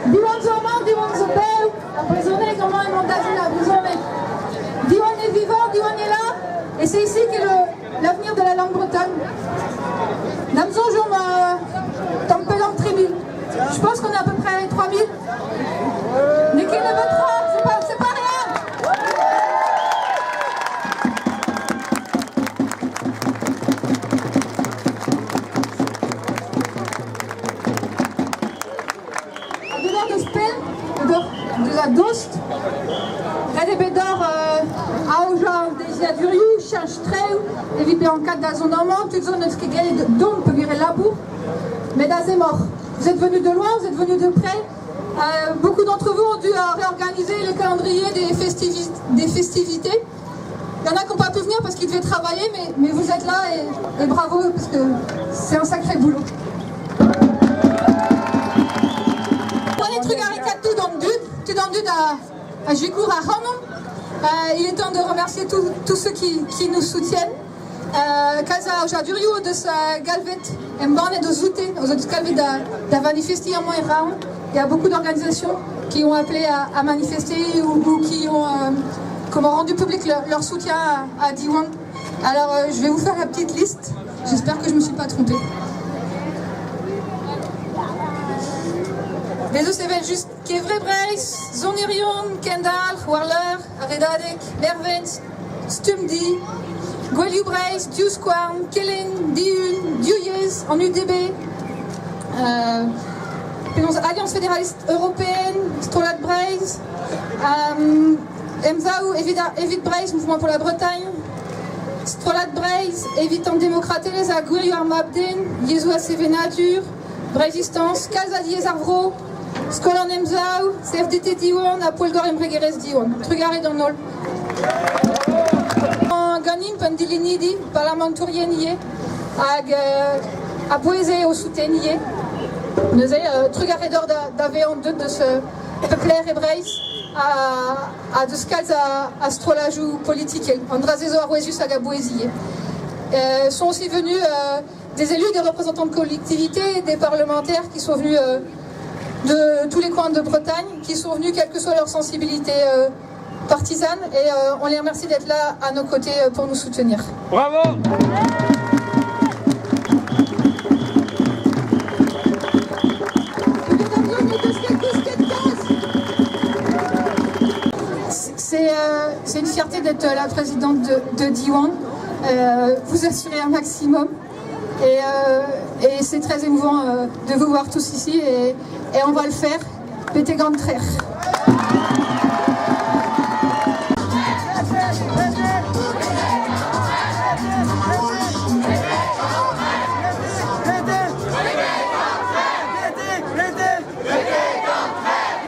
Diwan Zoman, Diwan Zobel, emprisonné, comment ils m'ont dit emprisonné. Diwan est vivant, Diwan est là, et c'est ici qu'est l'avenir de la langue bretonne. Namzo, je m'appelle tribu. Je pense qu'on est à peu près 3000. N'est qu'il ne veut 3, c'est pas rien. De spel, de la dost, Rede Bedor, Aoja, Desia Duriu, Change Treu, éviter en cas d'azonnement, toute zone qui gagne d'ombre peut virer la boue, mais d'azé mort. Vous êtes venus de loin, vous êtes venus de près. Beaucoup d'entre vous ont dû réorganiser le calendrier des festivités. Il y en a qui n'ont pas pu venir parce qu'ils devaient travailler, mais vous êtes là et bravo parce que c'est un sacré boulot. Tu dans le à Jucour à Hanon. Il est temps de remercier tous ceux qui nous soutiennent. Casa aujourd'hui de sa galvet et de zouté, aux autres galvet de manifester en moins round. Il y a beaucoup d'organisations qui ont appelé à manifester ou qui ont rendu public leur soutien à Diwan. Alors je vais vous faire la petite liste. J'espère que je ne me suis pas trompée. Les autres s'éveillent juste Kevrebreis, Zonirion, Kendall, Warler, Aredadek, Mervens, Stumdi, Gueliubreis, Diusquarn, Kellen, Diun, Diuyez, en UDB, Alliance fédéraliste européenne, Strolat Breis, Emzaou, Evit Breis, Mouvement pour la Bretagne, Strolat Breis, Evit en démocratie, les Aguiliar Mabden, Yezou Sevenatur, Breisistance, Calzadiez Arvro, Skolan Emzaou, CFDT Diwan, Apoelgor Embregeres Diwan, Trugaré dans Nol. Ganim Pendilinidi, Parlamentourien Nié, à Boézé au soutien Nié. Nous avons Trugaré d'or d'Avéan de ce peuple hébraïs à de scalz à astrolajou politique, Andrazézo Arwésus à Boézier. Sont aussi venus des élus, des représentants de collectivités, des parlementaires qui sont venus de tous les coins de Bretagne, qui sont venus quelle que soit leur sensibilité partisane, et on les remercie d'être là à nos côtés pour nous soutenir. Bravo! C'est une fierté d'être la présidente de Diwan. Vous assurez un maximum. Et c'est très émouvant de vous voir tous ici et on va le faire. Pété grande frère.